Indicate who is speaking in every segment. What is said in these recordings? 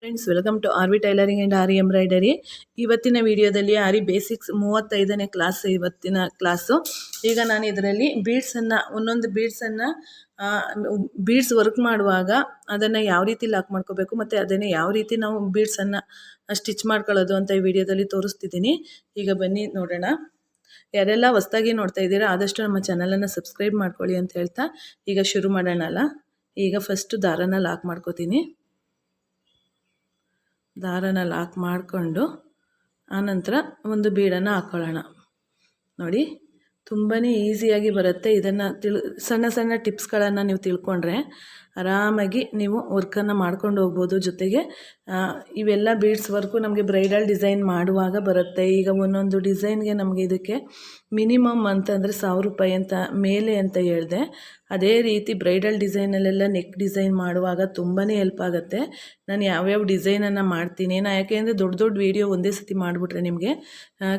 Speaker 1: Friends, welcome to R V tailoring and R embroidery. ಇವತ್ತಿನ ವಿಡಿಯೋದಲ್ಲಿ ಆರಿ ಬೇಸಿಕ್ಸ್ 35ನೇ ಕ್ಲಾಸ್ ಇವತ್ತಿನ ಕ್ಲಾಸು. ಈಗ ನಾನು ಇದರಲ್ಲಿ ಬೀಡ್ಸನ್ನು ಒಂದೊಂದು ಬೀಡ್ಸ್ ವರ್ಕ್ ಮಾಡುವಾಗ ಅದನ್ನು ಯಾವ ರೀತಿ ಲಾಕ್ ಮಾಡ್ಕೋಬೇಕು ಮತ್ತು ಅದನ್ನು ಯಾವ ರೀತಿ ನಾವು ಬೀಡ್ಸನ್ನು ಸ್ಟಿಚ್ ಮಾಡ್ಕೊಳ್ಳೋದು ಅಂತ ಈ ವಿಡಿಯೋದಲ್ಲಿ ತೋರಿಸ್ತಿದ್ದೀನಿ. ಈಗ ಬನ್ನಿ ನೋಡೋಣ. ಯಾರೆಲ್ಲ ಹೊಸ್ದಾಗಿ ನೋಡ್ತಾ ಇದ್ದೀರಾ ಆದಷ್ಟು ನಮ್ಮ ಚಾನಲನ್ನು ಸಬ್ಸ್ಕ್ರೈಬ್ ಮಾಡ್ಕೊಳ್ಳಿ ಅಂತ ಹೇಳ್ತಾ ಈಗ ಶುರು ಮಾಡೋಣಲ್ಲ. ಈಗ ಫಸ್ಟು ದಾರನ ಲಾಕ್ ಮಾಡ್ಕೋತೀನಿ. ದಾರನ ಲಾಕ್ ಮಾಡಿಕೊಂಡು ಆನಂತರ ಒಂದು ಬೀಡನ್ನು ಹಾಕ್ಕೊಳ್ಳೋಣ. ನೋಡಿ, ತುಂಬಾ ಈಸಿಯಾಗಿ ಬರುತ್ತೆ. ಇದನ್ನು ಸಣ್ಣ ಸಣ್ಣ ಟಿಪ್ಸ್ಗಳನ್ನು ನೀವು ತಿಳ್ಕೊಂಡ್ರೆ ಆರಾಮಾಗಿ ನೀವು ವರ್ಕನ್ನು ಮಾಡ್ಕೊಂಡು ಹೋಗ್ಬೋದು. ಜೊತೆಗೆ ಇವೆಲ್ಲ ಬೀಡ್ಸ್ ವರ್ಕು ನಮಗೆ ಬ್ರೈಡಲ್ ಡಿಸೈನ್ ಮಾಡುವಾಗ ಬರುತ್ತೆ. ಈಗ ಒಂದೊಂದು ಡಿಸೈನ್ಗೆ ನಮಗೆ ಇದಕ್ಕೆ ಮಿನಿಮಮ್ ಅಂತಂದರೆ 1000 ರೂಪಾಯಿ ಅಂತ ಮೇಲೆ ಅಂತ ಹೇಳಿದೆ. ಅದೇ ರೀತಿ ಬ್ರೈಡಲ್ ಡಿಸೈನಲ್ಲೆಲ್ಲ ನೆಕ್ ಡಿಸೈನ್ ಮಾಡುವಾಗ ತುಂಬಾ ಹೆಲ್ಪ್ ಆಗುತ್ತೆ. ನಾನು ಯಾವ್ಯಾವ ಡಿಸೈನನ್ನು ಮಾಡ್ತೀನಿ, ಯಾಕೆಂದರೆ ದೊಡ್ಡ ದೊಡ್ಡ ವೀಡಿಯೋ ಒಂದೇ ಸತಿ ಮಾಡಿಬಿಟ್ರೆ ನಿಮಗೆ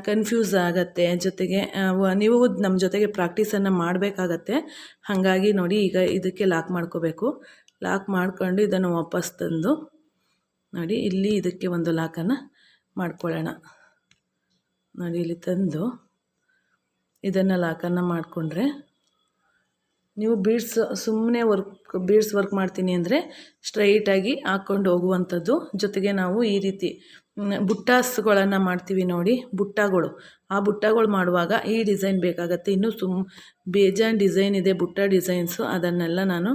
Speaker 1: ಕನ್ಫ್ಯೂಸ್ ಆಗುತ್ತೆ. ಜೊತೆಗೆ ನೀವು ನಮ್ಮ ಜೊತೆಗೆ ಪ್ರಾಕ್ಟೀಸನ್ನು ಮಾಡಬೇಕಾಗತ್ತೆ. ಹಾಗಾಗಿ ನೋಡಿ, ಈಗ ಇದಕ್ಕೆ ಲಾಕ್ ಮಾಡ್ಕೋಬೇಕು. ಲಾಕ್ ಮಾಡ್ಕೊಂಡು ಇದನ್ನು ವಾಪಸ್ ತಂದು ನೋಡಿ ಇಲ್ಲಿ ಇದಕ್ಕೆ ಒಂದು ಲಾಕನ್ನು ಮಾಡ್ಕೊಳ್ಳೋಣ. ನೋಡಿ, ಇಲ್ಲಿ ತಂದು ಇದನ್ನು ಲಾಕನ್ನು ಮಾಡಿಕೊಂಡ್ರೆ ನೀವು ಸುಮ್ಮನೆ ಬೀಡ್ಸ್ ವರ್ಕ್ ಮಾಡ್ತೀನಿ ಅಂದರೆ ಸ್ಟ್ರೈಟಾಗಿ ಹಾಕ್ಕೊಂಡು ಹೋಗುವಂಥದ್ದು. ಜೊತೆಗೆ ನಾವು ಈ ರೀತಿ ಬುಟ್ಟಾಸ್ಗಳನ್ನು ಮಾಡ್ತೀವಿ ನೋಡಿ, ಆ ಬುಟ್ಟಗಳು ಮಾಡುವಾಗ ಈ ಡಿಸೈನ್ ಬೇಕಾಗತ್ತೆ. ಇನ್ನೂ ಬೇಜಾನ್ ಡಿಸೈನ್ ಇದೆ ಬುಟ್ಟ ಡಿಸೈನ್ಸು, ಅದನ್ನೆಲ್ಲ ನಾನು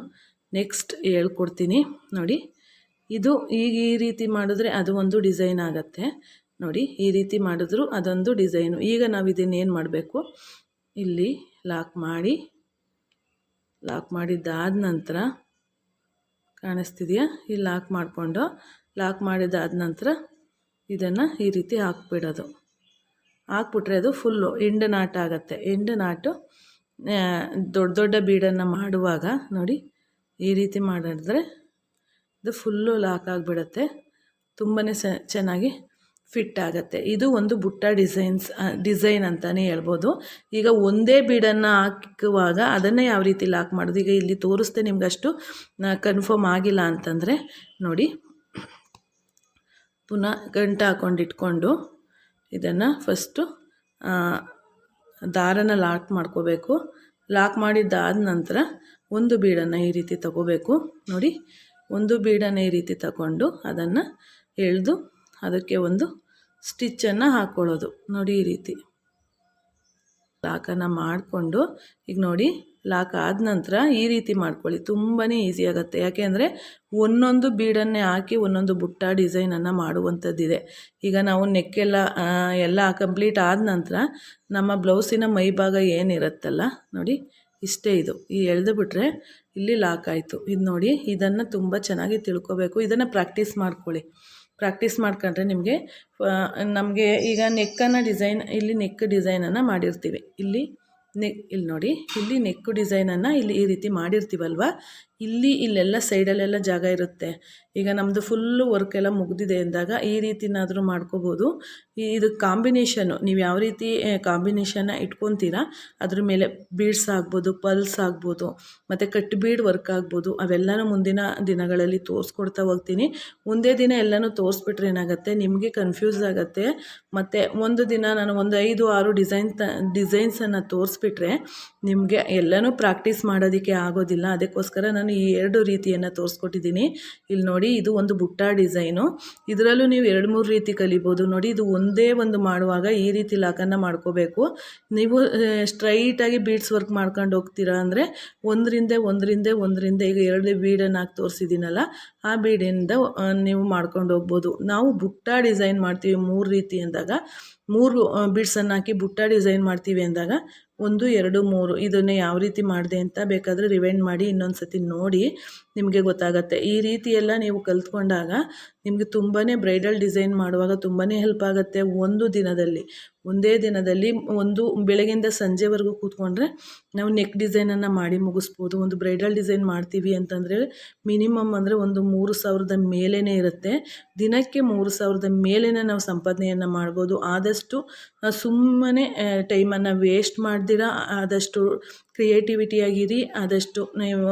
Speaker 1: ನೆಕ್ಸ್ಟ್ ಹೇಳ್ಕೊಡ್ತೀನಿ. ನೋಡಿ, ಇದು ಈಗ ಈ ರೀತಿ ಮಾಡಿದ್ರೆ ಅದು ಒಂದು ಡಿಸೈನ್ ಆಗುತ್ತೆ. ನೋಡಿ, ಈ ರೀತಿ ಮಾಡಿದ್ರು ಅದೊಂದು ಡಿಸೈನು. ಈಗ ನಾವು ಇದನ್ನೇನು ಮಾಡಬೇಕು, ಇಲ್ಲಿ ಲಾಕ್ ಮಾಡಿದ್ದಾದ ನಂತರ ಕಾಣಿಸ್ತಿದೆಯಾ, ಇಲ್ಲಿ ಲಾಕ್ ಮಾಡಿದ್ದಾದ ನಂತರ ಇದನ್ನು ಈ ರೀತಿ ಹಾಕ್ಬಿಟ್ರೆ ಅದು ಫುಲ್ಲು ಎಂಡ್ ನಾಟ್ ಆಗುತ್ತೆ. ಎಂಡ್ ನಾಟು ದೊಡ್ಡ ಬೀಡನ್ನು ಮಾಡುವಾಗ ನೋಡಿ ಈ ರೀತಿ ಮಾಡಿದ್ರೆ ಇದು ಫುಲ್ಲು ಲಾಕ್ ಆಗಿಬಿಡುತ್ತೆ. ತುಂಬಾ ಚೆನ್ನಾಗಿ ಫಿಟ್ ಆಗುತ್ತೆ. ಇದು ಒಂದು ಬುಟ್ಟ ಡಿಸೈನ್ ಅಂತಲೇ ಹೇಳ್ಬೋದು. ಈಗ ಒಂದೇ ಬೀಡನ್ನು ಹಾಕುವಾಗ ಅದನ್ನು ಯಾವ ರೀತಿ ಲಾಕ್ ಮಾಡೋದು, ಈಗ ಇಲ್ಲಿ ತೋರಿಸ್ದೆ ನಿಮ್ಗೆ ಅಷ್ಟು ಕನ್ಫರ್ಮ್ ಆಗಿಲ್ಲ ಅಂತಂದರೆ ನೋಡಿ, ಪುನಃ ಗಂಟು ಹಾಕ್ಕೊಂಡು ಇದನ್ನು ಫಸ್ಟು ದಾರನ ಲಾಕ್ ಮಾಡ್ಕೋಬೇಕು. ಲಾಕ್ ಮಾಡಿದ್ದಾದ ನಂತರ ಒಂದು ಬೀಡನ್ನು ಈ ರೀತಿ ತಗೋಬೇಕು. ನೋಡಿ, ಒಂದು ಬೀಡನ್ನು ಈ ರೀತಿ ತಗೊಂಡು ಅದನ್ನು ಎಳೆದು ಅದಕ್ಕೆ ಒಂದು ಸ್ಟಿಚ್ಚನ್ನು ಹಾಕ್ಕೊಳ್ಳೋದು. ನೋಡಿ, ಈ ರೀತಿ ಲಾಕನ್ನು ಮಾಡಿಕೊಂಡು ಈಗ ನೋಡಿ ಲಾಕ್ ಆದ ನಂತರ ಈ ರೀತಿ ಮಾಡ್ಕೊಳ್ಳಿ. ತುಂಬಾ ಈಸಿ ಆಗುತ್ತೆ. ಯಾಕೆಂದರೆ ಒಂದೊಂದು ಬೀಡನ್ನೇ ಹಾಕಿ ಒಂದೊಂದು ಬುಟ್ಟ ಡಿಸೈನನ್ನು ಮಾಡುವಂಥದ್ದಿದೆ. ಈಗ ನಾವು ಎಲ್ಲ ಕಂಪ್ಲೀಟ್ ಆದ ನಂತರ ನಮ್ಮ ಬ್ಲೌಸಿನ ಮೈಭಾಗ ಏನಿರುತ್ತಲ್ಲ ನೋಡಿ, ಇಷ್ಟೇ ಇದು. ಈ ಎಳೆದು ಬಿಟ್ಟರೆ ಇಲ್ಲಿ ಲಾಕ್ ಆಯಿತು. ಇದು ನೋಡಿ, ಇದನ್ನು ತುಂಬ ಚೆನ್ನಾಗಿ ತಿಳ್ಕೊಬೇಕು. ಇದನ್ನು ಪ್ರಾಕ್ಟೀಸ್ ಮಾಡ್ಕೊಂಡ್ರೆ ನಮಗೆ ಈಗ ಇಲ್ಲಿ ನೆಕ್ ಡಿಸೈನನ್ನು ಮಾಡಿರ್ತೀವಿ. ಇಲ್ಲಿ ನೋಡಿ, ಇಲ್ಲಿ ನೆಕ್ ಡಿಸೈನನ್ನು ಇಲ್ಲಿ ಈ ರೀತಿ ಮಾಡಿರ್ತೀವಲ್ವ, ಇಲ್ಲೆಲ್ಲ ಸೈಡಲ್ಲೆಲ್ಲ ಜಾಗ ಇರುತ್ತೆ. ಈಗ ನಮ್ಮದು ಫುಲ್ಲು ವರ್ಕ್ ಎಲ್ಲ ಮುಗಿದಿದೆ ಅಂದಾಗ ಈ ರೀತಿನಾದರೂ ಮಾಡ್ಕೋಬೋದು. ಇದು ಕಾಂಬಿನೇಷನ್ನು ನೀವು ಯಾವ ರೀತಿ ಕಾಂಬಿನೇಷನ್ನ ಇಟ್ಕೊತೀರಾ ಅದ್ರ ಮೇಲೆ ಬೀಡ್ಸ್ ಆಗ್ಬೋದು, ಪಲ್ಸ್ ಆಗ್ಬೋದು, ಮತ್ತು ಕಟ್ ಬೀಡ್ ವರ್ಕ್ ಆಗ್ಬೋದು. ಅವೆಲ್ಲನೂ ಮುಂದಿನ ದಿನಗಳಲ್ಲಿ ತೋರಿಸ್ಕೊಡ್ತಾ ಹೋಗ್ತೀನಿ. ಒಂದೇ ದಿನ ಎಲ್ಲನೂ ತೋರಿಸ್ಬಿಟ್ರೆ ಏನಾಗುತ್ತೆ, ನಿಮಗೆ ಕನ್ಫ್ಯೂಸ್ ಆಗುತ್ತೆ. ಮತ್ತು ಒಂದು ದಿನ ನಾನು ಒಂದು 5-6 ಡಿಸೈನ್ಸನ್ನು ತೋರಿಸ್ಬಿಟ್ರೆ ನಿಮಗೆ ಎಲ್ಲನೂ ಪ್ರಾಕ್ಟೀಸ್ ಮಾಡೋದಕ್ಕೆ ಆಗೋದಿಲ್ಲ. ಅದಕ್ಕೋಸ್ಕರ ನಾನು ಈ 2 ರೀತಿಯನ್ನು ತೋರಿಸ್ಕೊಟ್ಟಿದ್ದೀನಿ. ಇಲ್ಲಿ ನೋಡಿ, ಇದು ಒಂದು ಬುಟ್ಟ ಡಿಸೈನು. ಇದರಲ್ಲೂ ನೀವು 2-3 ರೀತಿ ಕಲಿಬೋದು. ನೋಡಿ, ಇದು ಒಂದೇ ಒಂದು ಮಾಡುವಾಗ ಈ ರೀತಿ ಲಾಕನ್ನು ಮಾಡ್ಕೋಬೇಕು. ನೀವು ಸ್ಟ್ರೈಟಾಗಿ ಬೀಡ್ಸ್ ವರ್ಕ್ ಮಾಡ್ಕೊಂಡು ಹೋಗ್ತೀರಾ ಅಂದರೆ ಒಂದರಿಂದ ಈಗ 2 ಬೀಡನ್ನು ಹಾಕಿ ತೋರಿಸಿದ್ದೀನಲ್ಲ, ಆ ಬೀಡಿಂದ ನೀವು ಮಾಡ್ಕೊಂಡು ಹೋಗ್ಬೋದು. ನಾವು ಬುಟ್ಟ ಡಿಸೈನ್ ಮಾಡ್ತೀವಿ 3 ರೀತಿ ಅಂದಾಗ, 3 ಬೀಡ್ಸನ್ನು ಹಾಕಿ ಬುಟ್ಟ ಡಿಸೈನ್ ಮಾಡ್ತೀವಿ ಅಂದಾಗ 1, 2, 3 ಇದನ್ನು ಯಾವ ರೀತಿ ಮಾಡಿದೆ ಅಂತ ಬೇಕಾದರೆ ರಿವೈಂಡ್ ಮಾಡಿ ಇನ್ನೊಂದು ಸತಿ ನೋಡಿ, ನಿಮಗೆ ಗೊತ್ತಾಗುತ್ತೆ. ಈ ರೀತಿ ಎಲ್ಲ ನೀವು ಕಲ್ತ್ಕೊಂಡಾಗ ನಿಮಗೆ ತುಂಬಾ ಬ್ರೈಡಲ್ ಡಿಸೈನ್ ಮಾಡುವಾಗ ತುಂಬಾ ಹೆಲ್ಪ್ ಆಗುತ್ತೆ. ಒಂದೇ ದಿನದಲ್ಲಿ ಬೆಳಗಿಂದ ಸಂಜೆವರೆಗೂ ಕೂತ್ಕೊಂಡ್ರೆ ನಾವು ನೆಕ್ ಡಿಸೈನನ್ನು ಮಾಡಿ ಮುಗಿಸ್ಬೋದು. ಒಂದು ಬ್ರೈಡಲ್ ಡಿಸೈನ್ ಮಾಡ್ತೀವಿ ಅಂತಂದರೆ ಮಿನಿಮಮ್ ಅಂದರೆ ಒಂದು 3000 ಮೇಲೇ ಇರುತ್ತೆ. ದಿನಕ್ಕೆ 3000 ಮೇಲೇ ನಾವು ಸಂಪಾದನೆಯನ್ನು ಮಾಡ್ಬೋದು. ಆದಷ್ಟು ಸುಮ್ಮನೆ ಟೈಮನ್ನು ವೇಸ್ಟ್ ಮಾಡ್ದಿರ ಆದಷ್ಟು ಕ್ರಿಯೇಟಿವಿಟಿಯಾಗಿರಿ. ಆದಷ್ಟು ನೀವು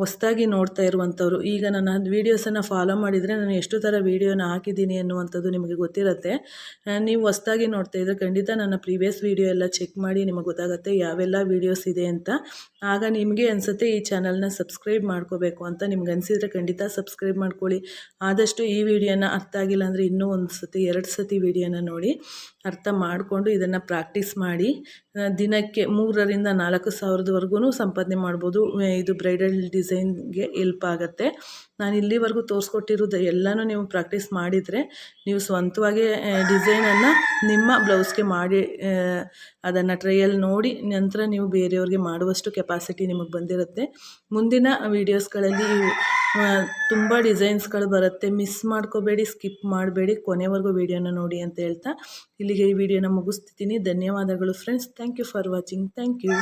Speaker 1: ಹೊಸ್ದಾಗಿ ನೋಡ್ತಾ ಇರುವಂಥವ್ರು ಈಗ ನನ್ನ ವೀಡಿಯೋಸನ್ನು ಫಾಲೋ ಮಾಡಿದರೆ ನಾನು ಎಷ್ಟು ಥರ ವೀಡಿಯೋನ ಹಾಕಿದ್ದೀನಿ ಅನ್ನುವಂಥದ್ದು ನಿಮಗೆ ಗೊತ್ತಿರುತ್ತೆ. ನೀವು ಹೊಸ್ದಾಗಿ ನೋಡ್ತಾ ಇದ್ದರೆ ಖಂಡಿತ ನನ್ನ ಪ್ರೀವಿಯಸ್ ವೀಡಿಯೋ ಎಲ್ಲ ಚೆಕ್ ಮಾಡಿ ನಿಮಗೆ ಗೊತ್ತಾಗುತ್ತೆ ಯಾವೆಲ್ಲ ವೀಡಿಯೋಸ್ ಇದೆ ಅಂತ. ಆಗ ನಿಮಗೆ ಅನಿಸುತ್ತೆ ಈ ಚಾನಲ್ನ ಸಬ್ಸ್ಕ್ರೈಬ್ ಮಾಡ್ಕೋಬೇಕು ಅಂತ. ನಿಮ್ಗೆ ಅನಿಸಿದರೆ ಖಂಡಿತ ಸಬ್ಸ್ಕ್ರೈಬ್ ಮಾಡ್ಕೊಳ್ಳಿ. ಆದಷ್ಟು ಈ ವಿಡಿಯೋನ ಅರ್ಥ ಆಗಿಲ್ಲ ಅಂದರೆ ಇನ್ನೂ ಒಂದು ಸತಿ 2 ಸತಿ ವಿಡಿಯೋನ ನೋಡಿ ಅರ್ಥ ಮಾಡಿಕೊಂಡು ಇದನ್ನು ಪ್ರಾಕ್ಟೀಸ್ ಮಾಡಿ. ದಿನಕ್ಕೆ 3ರಿಂದ 4 ಸಾವಿರದವರೆಗೂ ಸಂಪಾದನೆ ಮಾಡ್ಬೋದು. ಇದು ಬ್ರೈಡಲ್ ಡಿಸೈನ್ಗೆ ಹೆಲ್ಪ್ ಆಗುತ್ತೆ. ನಾನು ಇಲ್ಲಿವರೆಗೂ ತೋರಿಸ್ಕೊಟ್ಟಿರೋದು ಎಲ್ಲನೂ ನೀವು ಪ್ರಾಕ್ಟೀಸ್ ಮಾಡಿದರೆ ನೀವು ಸ್ವಂತವಾಗಿ ಡಿಸೈನನ್ನು ನಿಮ್ಮ ಬ್ಲೌಸ್ಗೆ ಮಾಡಿ ಅದನ್ನು ಟ್ರೈಯಲ್ಲಿ ನೋಡಿ ನಂತರ ನೀವು ಬೇರೆಯವ್ರಿಗೆ ಮಾಡುವಷ್ಟು ಕೆಪಾಸಿಟಿ ನಿಮಗೆ ಬಂದಿರುತ್ತೆ. ಮುಂದಿನ ವೀಡಿಯೋಸ್ಗಳಲ್ಲಿ ತುಂಬ ಡಿಸೈನ್ಸ್ಗಳು ಬರುತ್ತೆ. ಮಿಸ್ ಮಾಡ್ಕೋಬೇಡಿ, ಸ್ಕಿಪ್ ಮಾಡಬೇಡಿ, ಕೊನೆವರೆಗೂ ವೀಡಿಯೋನ ನೋಡಿ ಅಂತ ಹೇಳ್ತಾ ಇಲ್ಲಿಗೆ ಈ ವಿಡಿಯೋನ ಮುಗಿಸ್ತಿದ್ದೀನಿ. ಧನ್ಯವಾದಗಳು friends. Thank you for watching. Thank you.